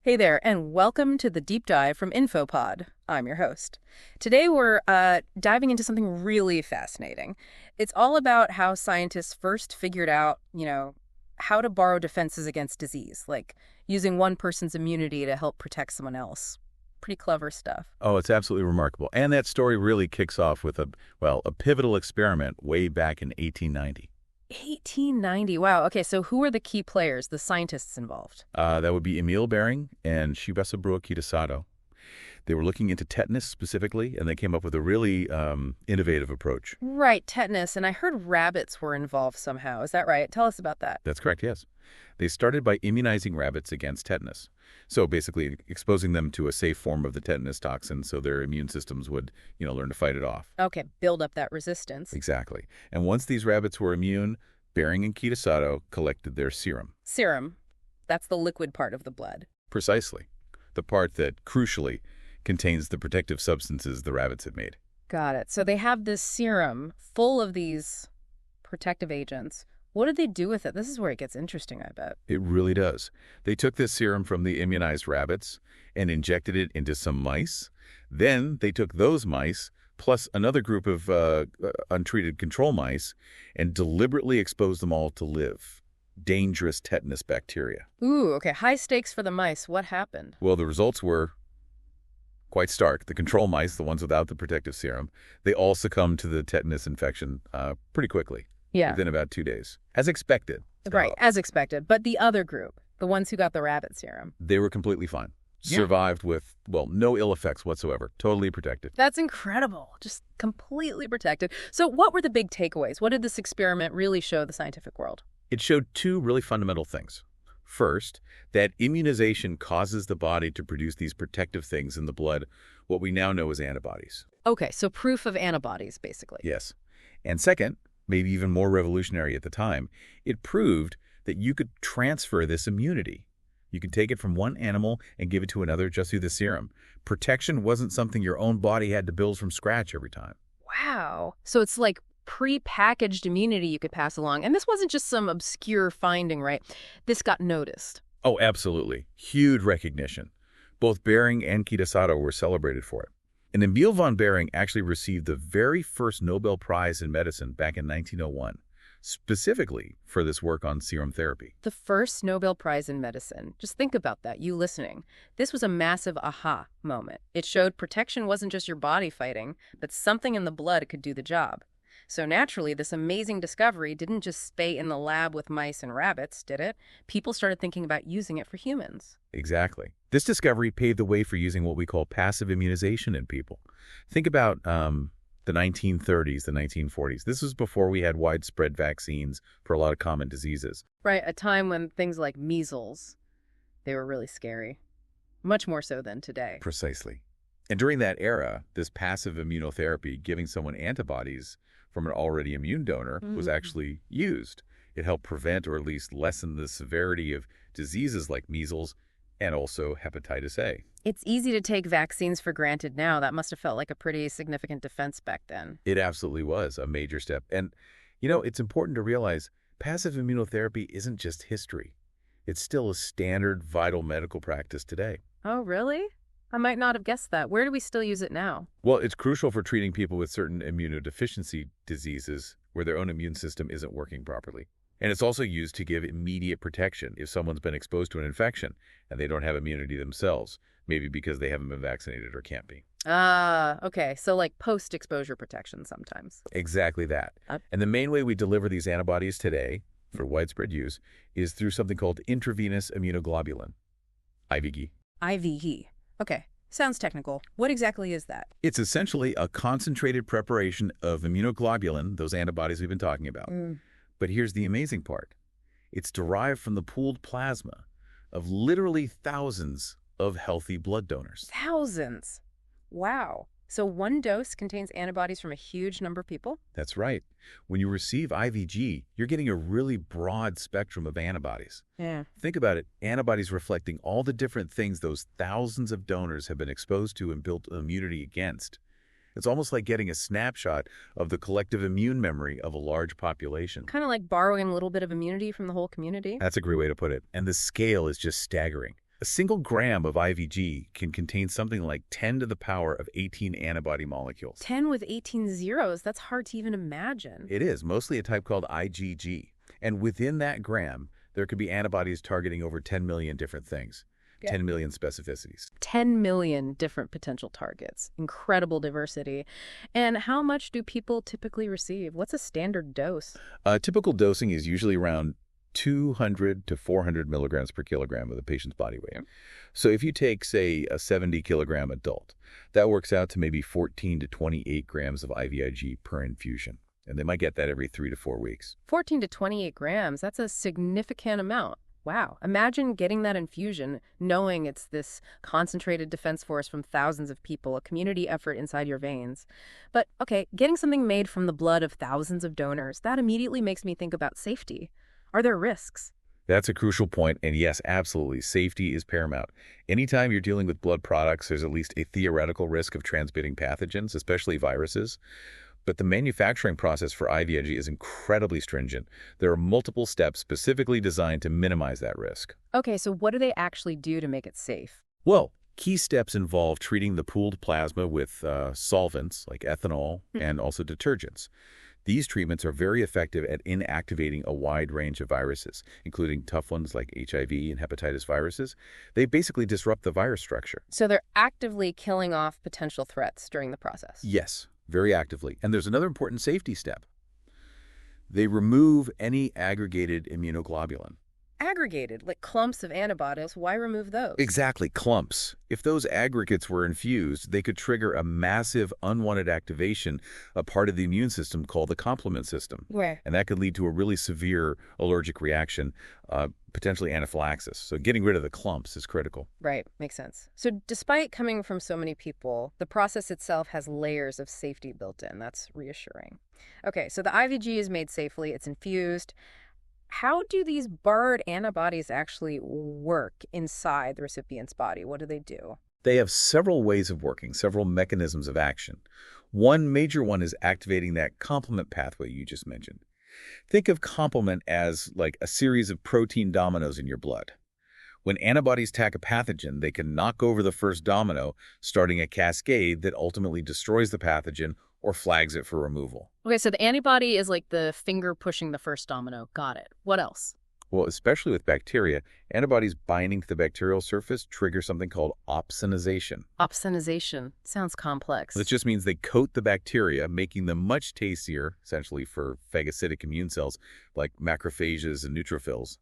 Hey there, and welcome to the deep dive from InfoPod. I'm your host. Today we're diving into something really fascinating. It's all about how scientists first figured out, how to borrow defenses against disease, like using one person's immunity to help protect someone else. Pretty clever stuff. Oh, it's absolutely remarkable. And that story really kicks off with a pivotal experiment way back in 1890. 1890. Wow. Okay, so who are the key players, the scientists involved? That would be Emil Behring and Shibasaburo Kitasato. They were looking into tetanus specifically, and they came up with a really innovative approach. Right, tetanus. And I heard rabbits were involved somehow. Is that right? Tell us about that. That's correct, yes. They started by immunizing rabbits against tetanus. So basically exposing them to a safe form of the tetanus toxin so their immune systems would, learn to fight it off. Okay, build up that resistance. Exactly. And once these rabbits were immune, Behring and Kitasato collected their serum. Serum. That's the liquid part of the blood. Precisely. The part that, crucially, contains the protective substances the rabbits had made. Got it. So they have this serum full of these protective agents. What did they do with it? This is where it gets interesting, I bet. It really does. They took this serum from the immunized rabbits and injected it into some mice. Then they took those mice, plus another group of untreated control mice, and deliberately exposed them all to live. Dangerous tetanus bacteria. Ooh, okay. High stakes for the mice. What happened? Well, the results were quite stark. The control mice, the ones without the protective serum, they all succumbed to the tetanus infection pretty quickly. Yeah. Within about 2 days. As expected. Right, as expected. But the other group, the ones who got the rabbit serum. They were completely fine. Yeah. Survived with, no ill effects whatsoever. Totally protected. That's incredible. Just completely protected. So what were the big takeaways? What did this experiment really show the scientific world? It showed two really fundamental things. First, that immunization causes the body to produce these protective things in the blood, what we now know as antibodies. Okay, so proof of antibodies, basically. Yes. And second, maybe even more revolutionary at the time, it proved that you could transfer this immunity. You could take it from one animal and give it to another just through the serum. Protection wasn't something your own body had to build from scratch every time. Wow. So it's like pre-packaged immunity you could pass along. And this wasn't just some obscure finding, right? This got noticed. Oh, absolutely. Huge recognition. Both Behring and Kitasato were celebrated for it. And Emil von Behring actually received the very first Nobel Prize in medicine back in 1901, specifically for this work on serum therapy. The first Nobel Prize in medicine. Just think about that, you listening. This was a massive aha moment. It showed protection wasn't just your body fighting, but something in the blood could do the job. So naturally, this amazing discovery didn't just stay in the lab with mice and rabbits, did it? People started thinking about using it for humans. Exactly. This discovery paved the way for using what we call passive immunization in people. Think about the 1930s, the 1940s. This was before we had widespread vaccines for a lot of common diseases. Right, a time when things like measles, they were really scary. Much more so than today. Precisely. And during that era, this passive immunotherapy, giving someone antibodies from an already immune donor, was actually used. It helped prevent or at least lessen the severity of diseases like measles and also hepatitis A. It's easy to take vaccines for granted now. That must have felt like a pretty significant defense back then. It absolutely was a major step. And, it's important to realize passive immunotherapy isn't just history. It's still a standard vital medical practice today. Oh, really? I might not have guessed that. Where do we still use it now? Well, it's crucial for treating people with certain immunodeficiency diseases where their own immune system isn't working properly. And it's also used to give immediate protection if someone's been exposed to an infection and they don't have immunity themselves, maybe because they haven't been vaccinated or can't be. Ah, okay. So like post-exposure protection sometimes. Exactly that. And the main way we deliver these antibodies today for widespread use is through something called intravenous immunoglobulin, IVIG. IVIG. Okay. Sounds technical. What exactly is that? It's essentially a concentrated preparation of immunoglobulin, those antibodies we've been talking about. But here's the amazing part. It's derived from the pooled plasma of literally thousands of healthy blood donors. Thousands. Wow. So one dose contains antibodies from a huge number of people? That's right. When you receive IVIG, you're getting a really broad spectrum of antibodies. Yeah. Think about it. Antibodies reflecting all the different things those thousands of donors have been exposed to and built immunity against. It's almost like getting a snapshot of the collective immune memory of a large population. Kind of like borrowing a little bit of immunity from the whole community. That's a great way to put it. And the scale is just staggering. A single gram of IVIG can contain something like 10 to the power of 18 antibody molecules. 10 with 18 zeros, that's hard to even imagine. It is, mostly a type called IgG. And within that gram, there could be antibodies targeting over 10 million different things, 10 million specificities. 10 million different potential targets. Incredible diversity. And how much do people typically receive? What's a standard dose? Typical dosing is usually around 200 to 400 milligrams per kilogram of the patient's body weight. So if you take, say, a 70-kilogram adult, that works out to maybe 14 to 28 grams of IVIG per infusion. And they might get that every 3 to 4 weeks. 14 to 28 grams, that's a significant amount. Wow. Imagine getting that infusion, knowing it's this concentrated defense force from thousands of people, a community effort inside your veins. But, okay, getting something made from the blood of thousands of donors, that immediately makes me think about safety. Are there risks? That's a crucial point, and yes, absolutely, safety is paramount. Anytime you're dealing with blood products, there's at least a theoretical risk of transmitting pathogens, especially viruses. But the manufacturing process for IVIG is incredibly stringent. There are multiple steps specifically designed to minimize that risk. Okay, so what do they actually do to make it safe? Well, key steps involve treating the pooled plasma with solvents like ethanol and also detergents. These treatments are very effective at inactivating a wide range of viruses, including tough ones like HIV and hepatitis viruses. They basically disrupt the virus structure. So they're actively killing off potential threats during the process? Yes, very actively. And there's another important safety step. They remove any aggregated immunoglobulin. Aggregated, like clumps of antibodies, why remove those? Exactly, clumps. If those aggregates were infused, they could trigger a massive unwanted activation, a part of the immune system called the complement system. Where? And that could lead to a really severe allergic reaction, potentially anaphylaxis. So getting rid of the clumps is critical. Right, makes sense. So despite coming from so many people, the process itself has layers of safety built in. That's reassuring. Okay, so the IVG is made safely, it's infused. How do these borrowed antibodies actually work inside the recipient's body? What do they do? They have several ways of working, several mechanisms of action. One major one is activating that complement pathway you just mentioned. Think of complement as like a series of protein dominoes in your blood. When antibodies attack a pathogen, they can knock over the first domino, starting a cascade that ultimately destroys the pathogen or flags it for removal. Okay, so the antibody is like the finger pushing the first domino. Got it. What else? Well, especially with bacteria, antibodies binding to the bacterial surface trigger something called opsonization. Opsonization. Sounds complex. This just means they coat the bacteria, making them much tastier, essentially for phagocytic immune cells like macrophages and neutrophils.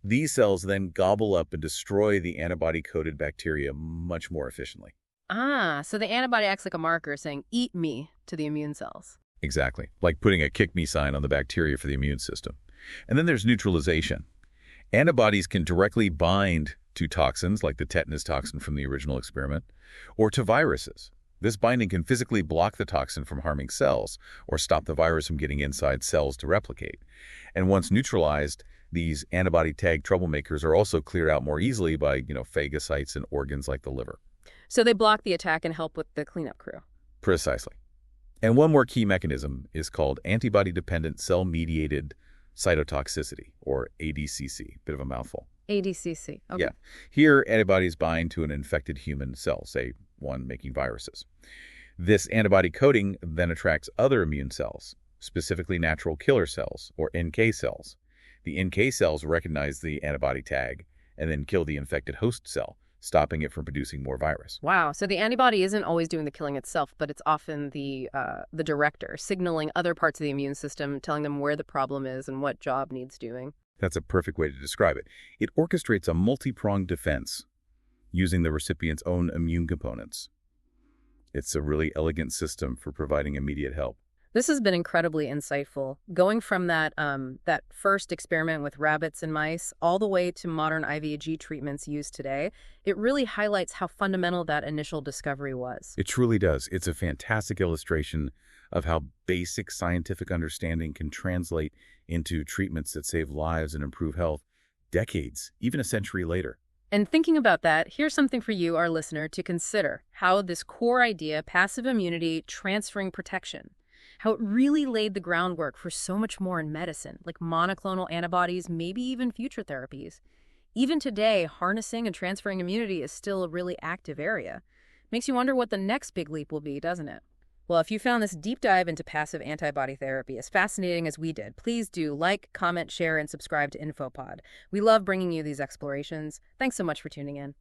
These cells then gobble up and destroy the antibody-coated bacteria much more efficiently. Ah, so the antibody acts like a marker saying, eat me, to the immune cells. Exactly, like putting a kick me sign on the bacteria for the immune system. And then there's neutralization. Antibodies can directly bind to toxins, like the tetanus toxin from the original experiment, or to viruses. This binding can physically block the toxin from harming cells, or stop the virus from getting inside cells to replicate. And once neutralized, these antibody-tagged troublemakers are also cleared out more easily by, phagocytes and organs like the liver. So they block the attack and help with the cleanup crew. Precisely. And one more key mechanism is called antibody-dependent cell-mediated cytotoxicity, or ADCC. Bit of a mouthful. ADCC. Okay. Yeah. Here, antibodies bind to an infected human cell, say one making viruses. This antibody coating then attracts other immune cells, specifically natural killer cells, or NK cells. The NK cells recognize the antibody tag and then kill the infected host cell, stopping it from producing more virus. Wow. So the antibody isn't always doing the killing itself, but it's often the director, signaling other parts of the immune system, telling them where the problem is and what job needs doing. That's a perfect way to describe it. It orchestrates a multi-pronged defense using the recipient's own immune components. It's a really elegant system for providing immediate help. This has been incredibly insightful. Going from that first experiment with rabbits and mice all the way to modern IVIG treatments used today, it really highlights how fundamental that initial discovery was. It truly does. It's a fantastic illustration of how basic scientific understanding can translate into treatments that save lives and improve health decades, even a century later. And thinking about that, here's something for you, our listener, to consider. How this core idea, passive immunity, transferring protection, how it really laid the groundwork for so much more in medicine, like monoclonal antibodies, maybe even future therapies. Even today, harnessing and transferring immunity is still a really active area. Makes you wonder what the next big leap will be, doesn't it? Well, if you found this deep dive into passive antibody therapy as fascinating as we did, please do like, comment, share, and subscribe to InfoPod. We love bringing you these explorations. Thanks so much for tuning in.